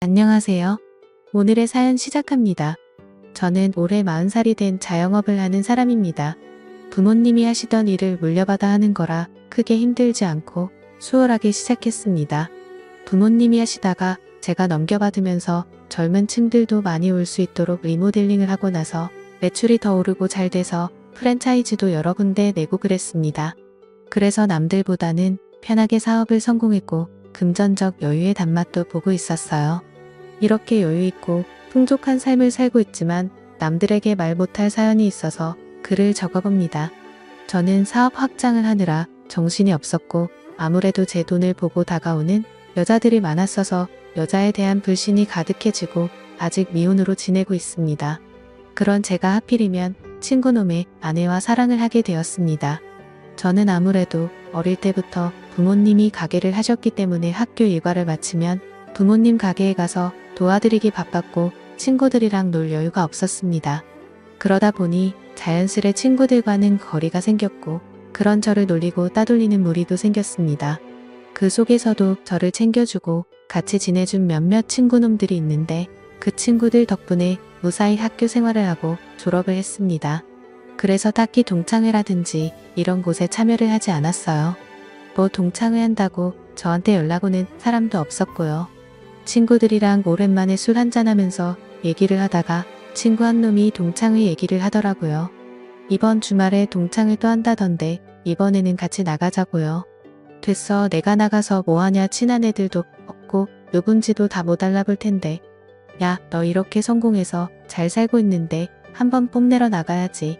안녕하세요. 오늘의 사연 시작합니다. 저는 올해 40살이 된 자영업을 하는 사람입니다. 부모님이 하시던 일을 물려받아 하는 거라 크게 힘들지 않고 수월하게 시작했습니다. 부모님이 하시다가 제가 넘겨받으면서 젊은 층들도 많이 올 수 있도록 리모델링을 하고 나서 매출이 더 오르고 잘 돼서 프랜차이즈도 여러 군데 내고 그랬습니다. 그래서 남들보다는 편하게 사업을 성공했고 금전적 여유의 단맛도 보고 있었어요. 이렇게 여유있고 풍족한 삶을 살고 있지만 남들에게 말 못할 사연이 있어서 글을 적어봅니다. 저는 사업 확장을 하느라 정신이 없었고 아무래도 제 돈을 보고 다가오는 여자들이 많았어서 여자에 대한 불신이 가득해지고 아직 미혼으로 지내고 있습니다. 그런 제가 하필이면 친구놈의 아내와 사랑을 하게 되었습니다. 저는 아무래도 어릴 때부터 부모님이 가게를 하셨기 때문에 학교 일과를 마치면 부모님 가게에 가서 도와드리기 바빴고 친구들이랑 놀 여유가 없었습니다. 그러다 보니 자연스레 친구들과는 거리가 생겼고 그런 저를 놀리고 따돌리는 무리도 생겼습니다. 그 속에서도 저를 챙겨주고 같이 지내준 몇몇 친구놈들이 있는데 그 친구들 덕분에 무사히 학교 생활을 하고 졸업을 했습니다. 그래서 딱히 동창회라든지 이런 곳에 참여를 하지 않았어요. 뭐 동창회 한다고 저한테 연락 오는 사람도 없었고요. 친구들이랑 오랜만에 술 한잔하면서 얘기를 하다가 친구 한 놈이 동창회 얘기를 하더라고요. 이번 주말에 동창회 또 한다던데 이번에는 같이 나가자고요. 됐어, 내가 나가서 뭐하냐, 친한 애들도 없고 누군지도 다 못 알아볼 텐데. 야, 너 이렇게 성공해서 잘 살고 있는데 한번 뽐내러 나가야지.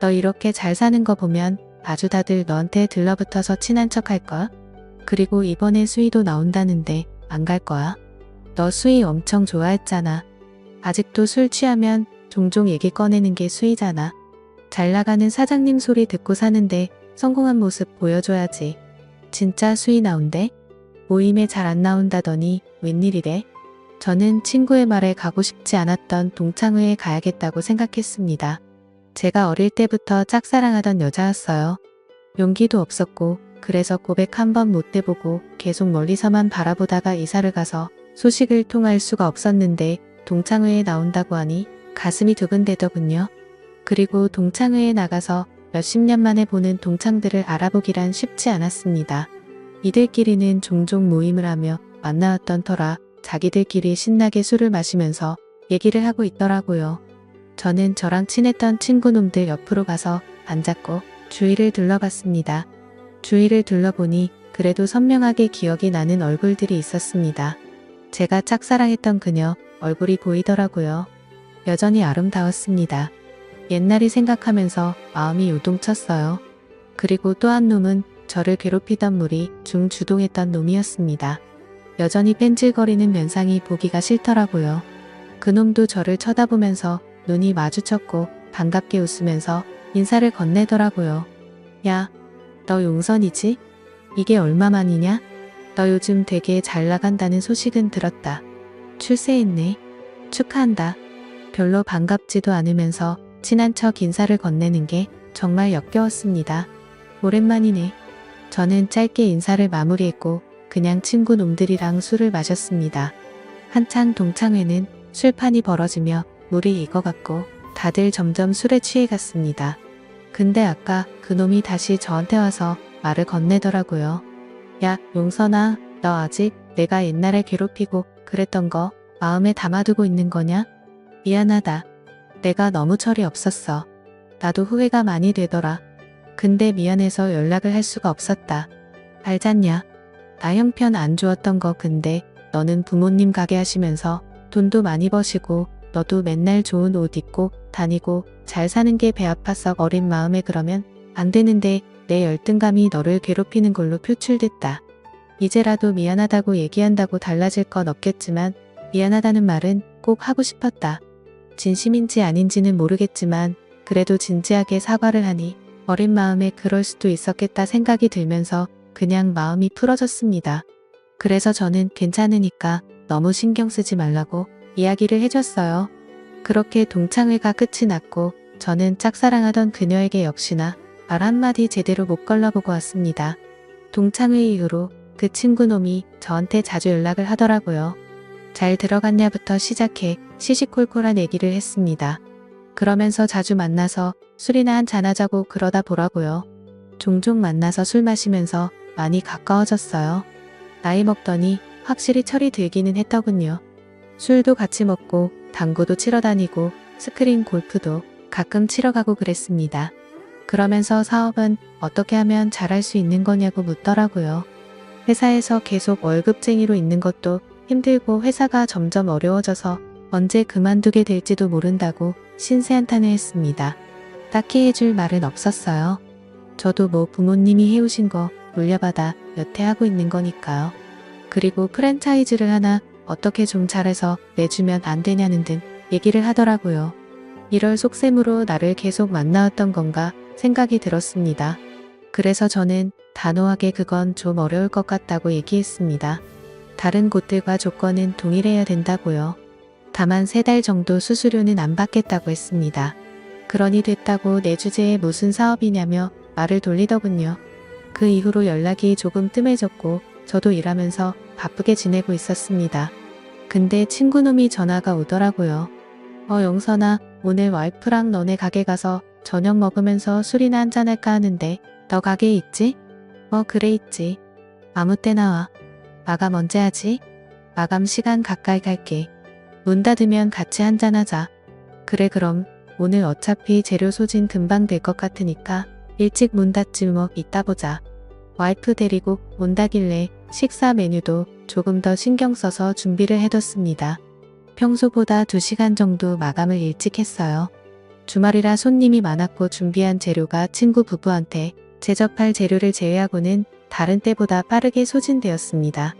너 이렇게 잘 사는 거 보면 아주 다들 너한테 들러붙어서 친한 척 할 거야? 그리고 이번에 수희도 나온다는데 안 갈 거야? 너 수희 엄청 좋아했잖아. 아직도 술 취하면 종종 얘기 꺼내는 게 수희잖아. 잘 나가는 사장님 소리 듣고 사는데 성공한 모습 보여줘야지. 진짜 수희 나온대? 모임에 잘 안 나온다더니 웬일이래? 저는 친구의 말에 가고 싶지 않았던 동창회에 가야겠다고 생각했습니다. 제가 어릴 때부터 짝사랑하던 여자였어요. 용기도 없었고 그래서 고백 한 번 못 해보고 계속 멀리서만 바라보다가 이사를 가서 소식을 통할 수가 없었는데 동창회에 나온다고 하니 가슴이 두근대더군요. 그리고 동창회에 나가서 몇십 년 만에 보는 동창들을 알아보기란 쉽지 않았습니다. 이들끼리는 종종 모임을 하며 만나왔던 터라 자기들끼리 신나게 술을 마시면서 얘기를 하고 있더라고요. 저는 저랑 친했던 친구놈들 옆으로 가서 앉았고 주위를 둘러봤습니다. 주위를 둘러보니 그래도 선명하게 기억이 나는 얼굴들이 있었습니다. 제가 짝사랑했던 그녀 얼굴이 보이더라고요. 여전히 아름다웠습니다. 옛날이 생각하면서 마음이 요동쳤어요. 그리고 또 한 놈은 저를 괴롭히던 무리 중 주동했던 놈이었습니다. 여전히 뺀질거리는 면상이 보기가 싫더라고요. 그놈도 저를 쳐다보면서 눈이 마주쳤고 반갑게 웃으면서 인사를 건네더라고요. 야, 너 용선이지? 이게 얼마만이냐? 너 요즘 되게 잘 나간다는 소식은 들었다. 출세했네. 축하한다. 별로 반갑지도 않으면서 친한 척 인사를 건네는 게 정말 역겨웠습니다. 오랜만이네. 저는 짧게 인사를 마무리했고 그냥 친구 놈들이랑 술을 마셨습니다. 한창 동창회는 술판이 벌어지며 물이 익어갔고 다들 점점 술에 취해갔습니다. 근데 아까 그놈이 다시 저한테 와서 말을 건네더라고요. 야, 용선아, 너 아직 내가 옛날에 괴롭히고 그랬던 거 마음에 담아두고 있는 거냐? 미안하다. 내가 너무 철이 없었어. 나도 후회가 많이 되더라. 근데 미안해서 연락을 할 수가 없었다. 알잖냐? 나 형편 안 좋았던 거. 근데 너는 부모님 가게 하시면서 돈도 많이 버시고 너도 맨날 좋은 옷 입고 다니고 잘 사는 게 배 아파서 어린 마음에 그러면 안 되는데 내 열등감이 너를 괴롭히는 걸로 표출됐다. 이제라도 미안하다고 얘기한다고 달라질 건 없겠지만 미안하다는 말은 꼭 하고 싶었다. 진심인지 아닌지는 모르겠지만 그래도 진지하게 사과를 하니 어린 마음에 그럴 수도 있었겠다 생각이 들면서 그냥 마음이 풀어졌습니다. 그래서 저는 괜찮으니까 너무 신경 쓰지 말라고 이야기를 해줬어요. 그렇게 동창회가 끝이 났고 저는 짝사랑하던 그녀에게 역시나 말 한마디 제대로 못 걸러보고 왔습니다. 동창회 이후로 그 친구놈이 저한테 자주 연락을 하더라고요. 잘 들어갔냐부터 시작해 시시콜콜한 얘기를 했습니다. 그러면서 자주 만나서 술이나 한잔 하자고 그러다 보라고요. 종종 만나서 술 마시면서 많이 가까워졌어요. 나이 먹더니 확실히 철이 들기는 했더군요. 술도 같이 먹고 당구도 치러 다니고 스크린 골프도 가끔 치러 가고 그랬습니다. 그러면서 사업은 어떻게 하면 잘할 수 있는 거냐고 묻더라고요. 회사에서 계속 월급쟁이로 있는 것도 힘들고 회사가 점점 어려워져서 언제 그만두게 될지도 모른다고 신세한탄을 했습니다. 딱히 해줄 말은 없었어요. 저도 뭐 부모님이 해오신 거 물려받아 여태 하고 있는 거니까요. 그리고 프랜차이즈를 하나 어떻게 좀 잘해서 내주면 안 되냐는 등 얘기를 하더라고요. 이럴 속셈으로 나를 계속 만나왔던 건가 생각이 들었습니다. 그래서 저는 단호하게 그건 좀 어려울 것 같다고 얘기했습니다. 다른 곳들과 조건은 동일해야 된다고요. 다만 3달 정도 수수료는 안 받겠다고 했습니다. 그러니 됐다고 내 주제에 무슨 사업이냐며 말을 돌리더군요. 그 이후로 연락이 조금 뜸해졌고 저도 일하면서 바쁘게 지내고 있었습니다. 근데 친구놈이 전화가 오더라고요. 영선아, 오늘 와이프랑 너네 가게 가서 저녁 먹으면서 술이나 한잔할까 하는데 너 가게에 있지? 그래 있지. 아무 때나 와. 마감 언제 하지? 마감 시간 가까이 갈게. 문 닫으면 같이 한잔하자. 그래 그럼 오늘 어차피 재료 소진 금방 될 것 같으니까 일찍 문 닫지 뭐 이따 보자. 와이프 데리고 온다길래 식사 메뉴도 조금 더 신경 써서 준비를 해뒀습니다. 평소보다 2시간 정도 마감을 일찍 했어요. 주말이라 손님이 많았고 준비한 재료가 친구 부부한테 제접할 재료를 제외하고는 다른 때보다 빠르게 소진되었습니다.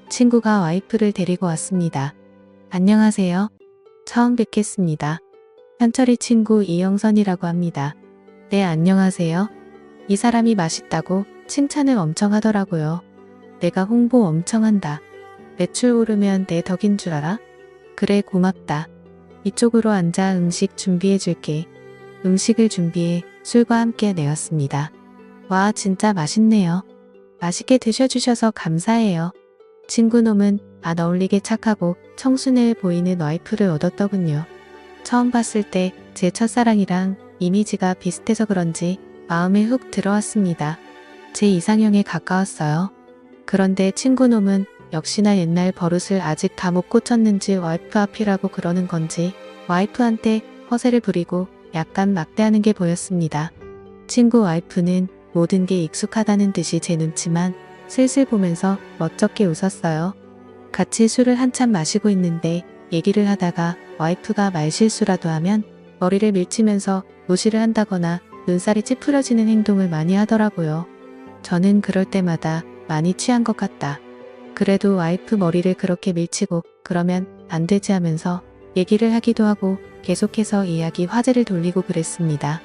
친구가 와이프를 데리고 왔습니다. 안녕하세요. 처음 뵙겠습니다. 현철이 친구 이영선이라고 합니다. 네, 안녕하세요. 이 사람이 맛있다고 칭찬을 엄청 하더라고요. 내가 홍보 엄청 한다. 매출 오르면 내 덕인 줄 알아? 그래, 고맙다. 이쪽으로 앉아 음식 준비해 줄게. 음식을 준비해 술과 함께 내었습니다. 와, 진짜 맛있네요. 맛있게 드셔주셔서 감사해요. 친구놈은 안 어울리게 착하고 청순해 보이는 와이프를 얻었더군요. 처음 봤을 때 제 첫사랑이랑 이미지가 비슷해서 그런지 마음에 훅 들어왔습니다. 제 이상형에 가까웠어요. 그런데 친구놈은 역시나 옛날 버릇을 아직 다 못 고쳤는지 와이프 앞이라고 그러는 건지 와이프한테 허세를 부리고 약간 막대하는 게 보였습니다. 친구 와이프는 모든 게 익숙하다는 듯이 제 눈치만 슬슬 보면서 멋쩍게 웃었어요. 같이 술을 한참 마시고 있는데 얘기를 하다가 와이프가 말실수라도 하면 머리를 밀치면서 무시를 한다거나 눈살이 찌푸려지는 행동을 많이 하더라고요. 저는 그럴 때마다 많이 취한 것 같다. 그래도 와이프 머리를 그렇게 밀치고 그러면 안 되지 하면서 얘기를 하기도 하고 계속해서 이야기 화제를 돌리고 그랬습니다.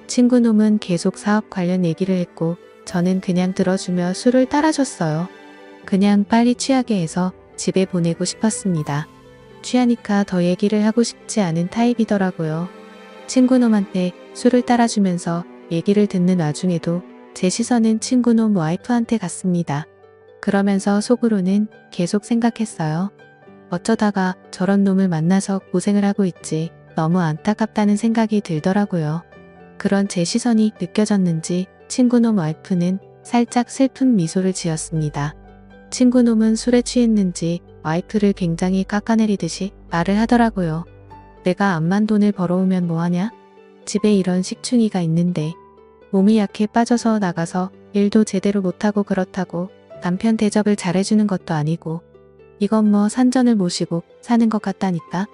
친구놈은 계속 사업 관련 얘기를 했고 저는 그냥 들어주며 술을 따라줬어요. 그냥 빨리 취하게 해서 집에 보내고 싶었습니다. 취하니까 더 얘기를 하고 싶지 않은 타입이더라고요. 친구놈한테 술을 따라주면서 얘기를 듣는 와중에도 제 시선은 친구놈 와이프한테 갔습니다. 그러면서 속으로는 계속 생각했어요. 어쩌다가 저런 놈을 만나서 고생을 하고 있지, 너무 안타깝다는 생각이 들더라고요. 그런 제 시선이 느껴졌는지 친구놈 와이프는 살짝 슬픈 미소를 지었습니다. 친구놈은 술에 취했는지 와이프를 굉장히 깎아내리듯이 말을 하더라고요. 내가 암만 돈을 벌어오면 뭐하냐? 집에 이런 식충이가 있는데 몸이 약해 빠져서 나가서 일도 제대로 못하고 그렇다고 남편 대접을 잘해주는 것도 아니고 이건 뭐 산전을 모시고 사는 것 같다니까.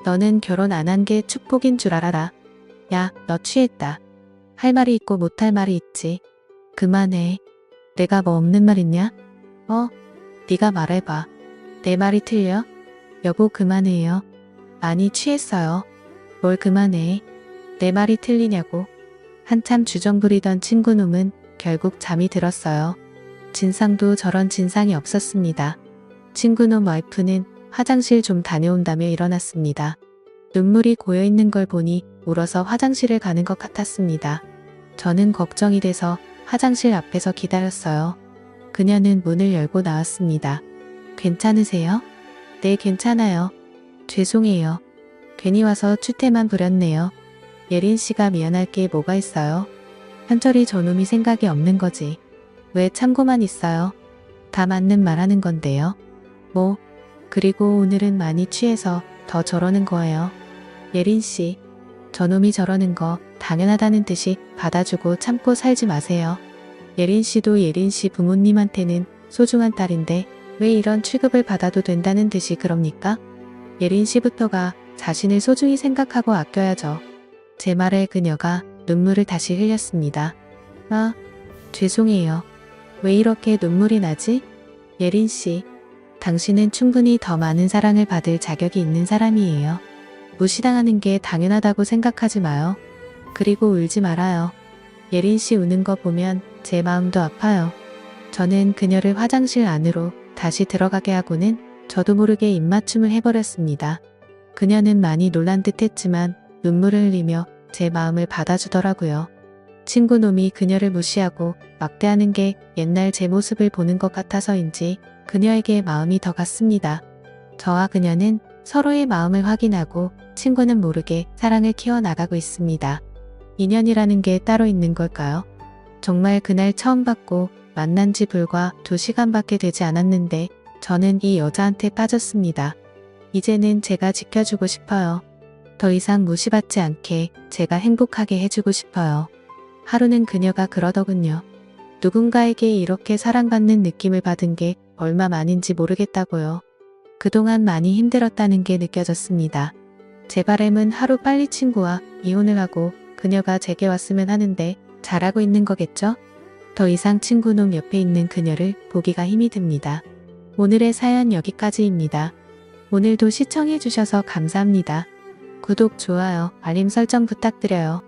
너는 결혼 안 한 게 축복인 줄 알아라. 야, 너 취했다. 할 말이 있고 못할 말이 있지. 그만해. 내가 뭐 없는 말 있냐? 네가 말해봐. 내 말이 틀려? 여보, 그만해요. 많이 취했어요. 뭘 그만해. 내 말이 틀리냐고. 한참 주정 부리던 친구놈은 결국 잠이 들었어요. 진상도 저런 진상이 없었습니다. 친구놈 와이프는 화장실 좀 다녀온다며 일어났습니다. 눈물이 고여있는 걸 보니 울어서 화장실을 가는 것 같았습니다. 저는 걱정이 돼서 화장실 앞에서 기다렸어요. 그녀는 문을 열고 나왔습니다. 괜찮으세요? 네, 괜찮아요. 죄송해요. 괜히 와서 추태만 부렸네요. 예린 씨가 미안할 게 뭐가 있어요? 현철이 저놈이 생각이 없는 거지. 왜 참고만 있어요? 다 맞는 말 하는 건데요. 뭐, 그리고 오늘은 많이 취해서 더 저러는 거예요. 예린 씨, 저놈이 저러는 거 당연하다는 듯이 받아주고 참고 살지 마세요. 예린 씨도 예린 씨 부모님한테는 소중한 딸인데 왜 이런 취급을 받아도 된다는 듯이 그럽니까? 예린 씨부터가 자신을 소중히 생각하고 아껴야죠. 제 말에 그녀가 눈물을 다시 흘렸습니다. 아, 죄송해요. 왜 이렇게 눈물이 나지? 예린 씨, 당신은 충분히 더 많은 사랑을 받을 자격이 있는 사람이에요. 무시당하는 게 당연하다고 생각하지 마요. 그리고 울지 말아요. 예린 씨 우는 거 보면 제 마음도 아파요. 저는 그녀를 화장실 안으로 다시 들어가게 하고는 저도 모르게 입맞춤을 해버렸습니다. 그녀는 많이 놀란 듯 했지만 눈물을 흘리며 제 마음을 받아주더라고요. 친구놈이 그녀를 무시하고 막대하는 게 옛날 제 모습을 보는 것 같아서인지 그녀에게 마음이 더 갔습니다. 저와 그녀는 서로의 마음을 확인하고 친구는 모르게 사랑을 키워나가고 있습니다. 인연이라는 게 따로 있는 걸까요? 정말 그날 처음 봤고 만난 지 불과 2시간밖에 되지 않았는데 저는 이 여자한테 빠졌습니다. 이제는 제가 지켜주고 싶어요. 더 이상 무시받지 않게 제가 행복하게 해주고 싶어요. 하루는 그녀가 그러더군요. 누군가에게 이렇게 사랑받는 느낌을 받은 게 얼마만인지 모르겠다고요. 그동안 많이 힘들었다는 게 느껴졌습니다. 제 바람은 하루 빨리 친구와 이혼을 하고 그녀가 제게 왔으면 하는데 잘하고 있는 거겠죠? 더 이상 친구놈 옆에 있는 그녀를 보기가 힘이 듭니다. 오늘의 사연 여기까지입니다. 오늘도 시청해주셔서 감사합니다. 구독, 좋아요, 알림 설정 부탁드려요.